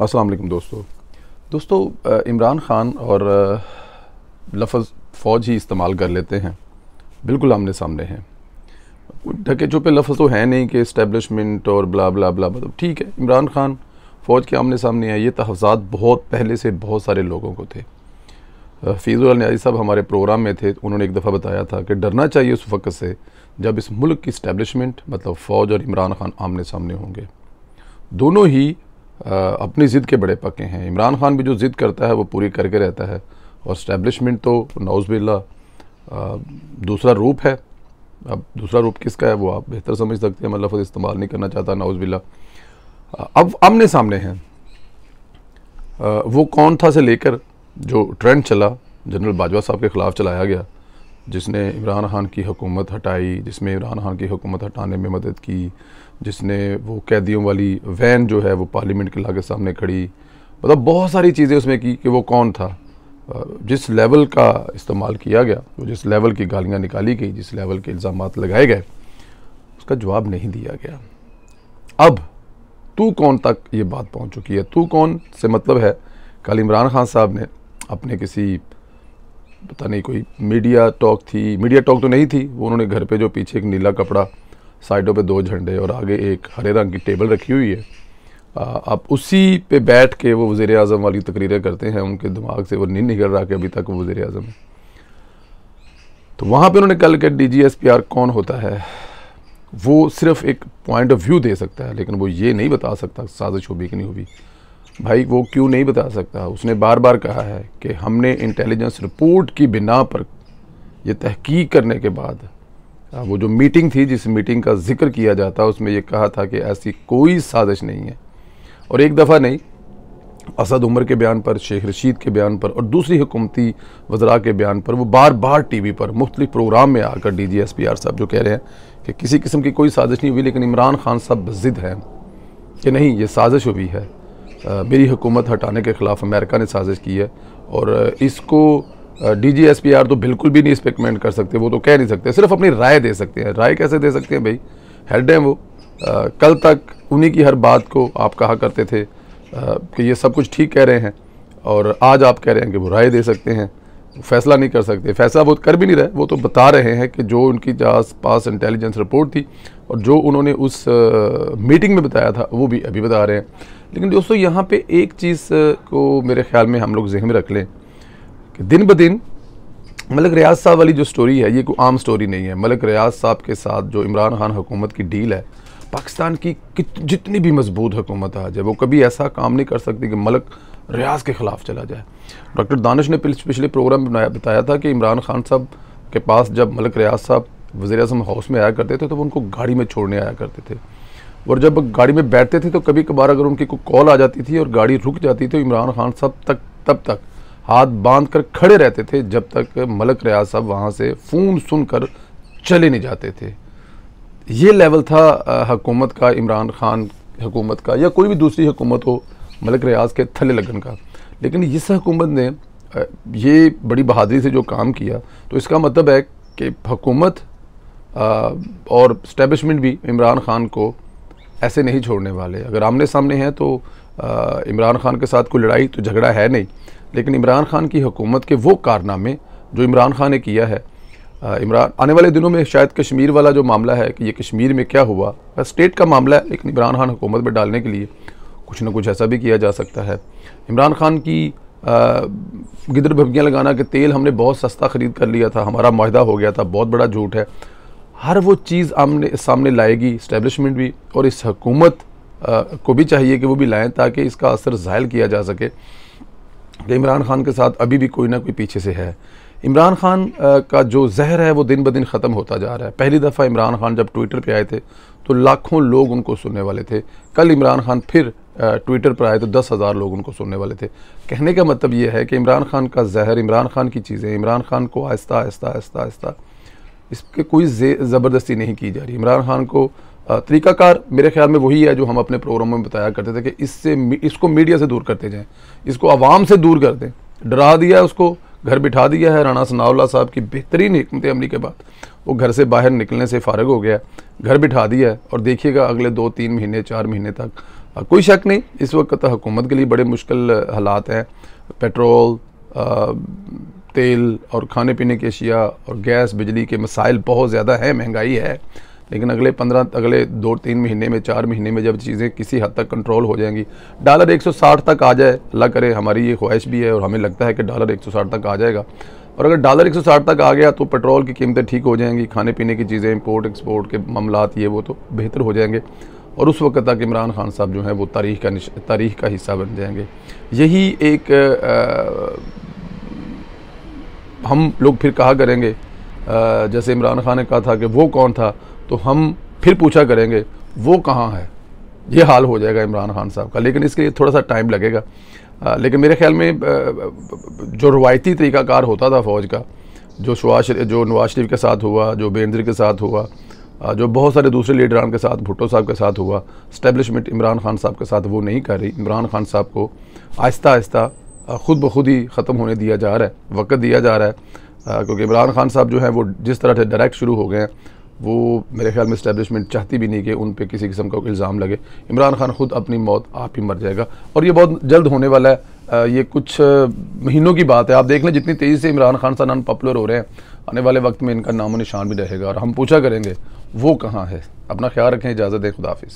अस्सलाम वालेकुम दोस्तों इमरान ख़ान और लफ्ज़ फ़ौज ही इस्तेमाल कर लेते हैं, बिल्कुल आमने सामने हैं। ढके छुपे लफ्ज़ तो हैं नहीं कि इस्टेब्लिशमेंट और ब्ला ब्ला ब्ला, मतलब ठीक है, इमरान ख़ान फ़ौज के आमने सामने है। ये तहफ़्ज़ात बहुत पहले से बहुत सारे लोगों को थे। फ़ीज़ुल न्याज़ी साहब हमारे प्रोग्राम में थे, उन्होंने एक दफ़ा बताया था कि डरना चाहिए उस वक़्त से जब इस मुल्क की इस्टेब्लिशमेंट मतलब फ़ौज और इमरान ख़ान आमने सामने होंगे। दोनों ही अपनी ज़िद के बड़े पक्के हैं। इमरान ख़ान भी जो ज़िद करता है वो पूरी करके रहता है, और इस्टेब्लिशमेंट तो नौज़ बिल्लाह दूसरा रूप है। अब दूसरा रूप किसका है वो आप बेहतर समझ सकते हैं, मैं लफ्ज़ इस्तेमाल नहीं करना चाहता, नौज़ बिल्लाह। अब आमने सामने हैं। वो कौन था से लेकर जो ट्रेंड चला जनरल बाजवा साहब के ख़िलाफ़ चलाया गया, जिसने इमरान ख़ान की हुकूमत हटाई, जिसमें इमरान ख़ान की हुकूमत हटाने में मदद की, जिसने वो कैदियों वाली वैन जो है वो पार्लियामेंट के लाके सामने खड़ी, मतलब बहुत सारी चीज़ें उसमें की कि वो कौन था। जिस लेवल का इस्तेमाल किया गया, जिस लेवल की गालियाँ निकाली गई, जिस लेवल के इल्ज़ामात लगाए गए, उसका जवाब नहीं दिया गया। अब तू कौन तक ये बात पहुँच चुकी है। तू कौन से मतलब है, कल इमरान ख़ान साहब ने अपने किसी पता नहीं कोई मीडिया टॉक थी, मीडिया टॉक तो नहीं थी, वो उन्होंने घर पे जो पीछे एक नीला कपड़ा, साइडों पे 2 झंडे और आगे एक हरे रंग की टेबल रखी हुई है, आप उसी पे बैठ के वो वज़ीर आज़म वाली तकरीरें करते हैं। उनके दिमाग से वो नहीं निकल रहा कि अभी तक वो वज़ीर आज़म है। तो वहाँ पे उन्होंने कल के DGSPR कौन होता है वो सिर्फ एक पॉइंट ऑफ व्यू दे सकता है, लेकिन वो ये नहीं बता सकता साजिश हुई कि नहीं हुई। भाई वो क्यों नहीं बता सकता? उसने बार बार कहा है कि हमने इंटेलिजेंस रिपोर्ट की बिना पर यह तहकीक करने के बाद, वो जो मीटिंग थी जिस मीटिंग का जिक्र किया जाता, उसमें यह कहा था कि ऐसी कोई साजिश नहीं है। और एक दफ़ा नहीं, असद उमर के बयान पर, शेख रशीद के बयान पर और दूसरी हुकूमती वज़रा के बयान पर वो बार बार TV पर मुख्तलिफ प्रोग्राम में आकर DGSPR साहब जो कह रहे हैं कि किसी किस्म की कोई साजिश नहीं हुई, लेकिन इमरान ख़ान साहब ज़िद हैं कि नहीं ये साजिश हुई है, मेरी हुकूमत हटाने के ख़िलाफ़ अमेरिका ने साजिश की है। और इसको DGSPR तो बिल्कुल भी नहीं इस पर कमेंट कर सकते, वो तो कह नहीं सकते, सिर्फ अपनी राय दे सकते हैं। राय कैसे दे सकते हैं भाई, हेड हैं वो। कल तक उन्हीं की हर बात को आप कहा करते थे कि ये सब कुछ ठीक कह रहे हैं, और आज आप कह रहे हैं कि वो राय दे सकते हैं, फैसला नहीं कर सकते। फैसला वो कर भी नहीं रहे, वो तो बता रहे हैं कि जो उनकी पास इंटेलिजेंस रिपोर्ट थी और जो उन्होंने उस मीटिंग में बताया था वो भी अभी बता रहे हैं। लेकिन दोस्तों यहाँ पे एक चीज़ को मेरे ख्याल में हम लोग ज़हन में रख लें कि दिन ब दिन मलिक रियाज साहब वाली जो स्टोरी है ये कोई आम स्टोरी नहीं है। मलिक रियाज साहब के साथ जो इमरान ख़ान हुकूमत की डील है, पाकिस्तान की जितनी भी मजबूत हुकूमत आ जाए वो कभी ऐसा काम नहीं कर सकती कि मलिक रियाज के ख़िलाफ़ चला जाए। डॉक्टर दानिश ने पिछले प्रोग्राम में बताया था कि इमरान ख़ान साहब के पास जब मलिक रियाज साहब वज़ीर-ए-आज़म हाउस में आया करते थे तो वो उनको गाड़ी में छोड़ने आया करते थे, और जब गाड़ी में बैठते थे तो कभी कभार अगर उनकी कोई कॉल आ जाती थी और गाड़ी रुक जाती थी तो इमरान ख़ान साहब तब तक हाथ बांध कर खड़े रहते थे जब तक मलिक रियाज साहब वहाँ से फ़ोन सुनकर चले नहीं जाते थे। ये लेवल था हुकूमत का, इमरान ख़ान हुकूमत का या कोई भी दूसरी हुकूमत हो मलिक रियाज के थले लगन का। लेकिन इस हुकूमत ने ये बड़ी बहादुरी से जो काम किया, तो इसका मतलब है कि हुकूमत और इस्टेब्लिशमेंट भी इमरान ख़ान को ऐसे नहीं छोड़ने वाले। अगर आमने सामने हैं तो इमरान ख़ान के साथ कोई लड़ाई तो झगड़ा है नहीं, लेकिन इमरान ख़ान की हुकूमत के वो कारनामे जो इमरान ख़ान ने किया है, इमरान आने वाले दिनों में शायद कश्मीर वाला जो मामला है कि ये कश्मीर में क्या हुआ, स्टेट का मामला है, लेकिन इमरान ख़ान हुकूमत में डालने के लिए कुछ ना कुछ ऐसा भी किया जा सकता है। इमरान ख़ान की गिदर भभकियाँ लगाना कि तेल हमने बहुत सस्ता ख़रीद कर लिया था, हमारा मुआहदा हो गया था, बहुत बड़ा झूठ है। हर वो चीज़ आमने सामने लाएगी इस्टेब्लिशमेंट भी, और इस हुकूमत को भी चाहिए कि वो भी लाएँ ताकि इसका असर ज़ाहिर किया जा सके कि इमरान ख़ान के साथ अभी भी कोई ना कोई पीछे से है। इमरान ख़ान का जो जहर है वो दिन ब दिन ख़त्म होता जा रहा है। पहली दफ़ा इमरान ख़ान जब ट्विटर पे आए थे तो लाखों लोग उनको सुनने वाले थे। कल इमरान ख़ान फिर ट्विटर पर आए तो 10,000 लोग उनको सुनने वाले थे। कहने का मतलब ये है कि इमरान ख़ान का जहर, इमरान ख़ान की चीज़ें, इमरान ख़ान को आहिस्ता आहिस्ता आहिस्ता आहिस्ता इसके कोई ज़बरदस्ती नहीं की जा रही। इमरान ख़ान को तरीक़ाकार मेरे ख्याल में वही है जो हम अपने प्रोग्रामों में बताया करते थे कि इसको मीडिया से दूर करते जाएँ, इसको आवाम से दूर कर दें। डरा दिया है उसको, घर बिठा दिया है। राना सनाउल्लाह साहब की बेहतरीन हिकमत अमली के बाद वो घर से बाहर निकलने से फ़ारिग हो गया, घर बिठा दिया है। और देखिएगा अगले 2-3 महीने 4 महीने तक कोई शक नहीं इस वक्त हुकूमत के लिए बड़े मुश्किल हालात हैं। पेट्रोल, तेल और खाने पीने की अशिया और गैस बिजली के मसाइल बहुत ज़्यादा हैं, महंगाई है। लेकिन अगले 2-3 महीने में, 4 महीने में जब चीज़ें किसी हद तक कंट्रोल हो जाएंगी, डॉलर 160 तक आ जाए, अल्लाह करे, हमारी ये ख्वाहिश भी है और हमें लगता है कि डॉलर 160 तक आ जाएगा। और अगर डॉलर 160 तक आ गया तो पेट्रोल की कीमतें ठीक हो जाएंगी, खाने पीने की चीज़ें, इंपोर्ट एक्सपोर्ट के मामलात ये वो तो बेहतर हो जाएंगे और उस वक्त तक इमरान खान साहब जो हैं वो तारीख़ का हिस्सा बन जाएंगे। यही एक हम लोग फिर कहा करेंगे, जैसे इमरान खान ने कहा था कि वो कौन था, तो हम फिर पूछा करेंगे वो कहाँ है। ये हाल हो जाएगा इमरान खान साहब का। लेकिन इसके लिए थोड़ा सा टाइम लगेगा। लेकिन मेरे ख्याल में जो रवायती तरीक़ाकार होता था फ़ौज का, जो नवाज शरीफ के साथ हुआ, जो बेनज़ीर के साथ हुआ, जो बहुत सारे दूसरे लीडरान के साथ, भुट्टो साहब के साथ हुआ, इस्टेब्लिशमेंट इमरान खान साहब के साथ वो नहीं कर रही। इमरान खान साहब को आहिस्ता आहिस्ता ख़ुद ब खुद ही ख़त्म होने दिया जा रहा है, वक़्त दिया जा रहा है। क्योंकि इमरान खान साहब जो हैं वो जिस तरह से डायरेक्ट शुरू हो गए हैं, वो मेरे ख्याल में इस्टेब्लिशमेंट चाहती भी नहीं कि उन पे किसी किस्म का इल्ज़ाम लगे। इमरान खान ख़ुद अपनी मौत आप ही मर जाएगा और ये बहुत जल्द होने वाला है। ये कुछ महीनों की बात है। आप देख लें जितनी तेज़ी से इमरान खान साहब अनपॉपुलर हो रहे हैं, आने वाले वक्त में इनका नामो निशान भी रहेगा और हम पूछा करेंगे वो कहाँ है। अपना ख्याल रखें, इजाज़त दें, खुदा हाफिज़।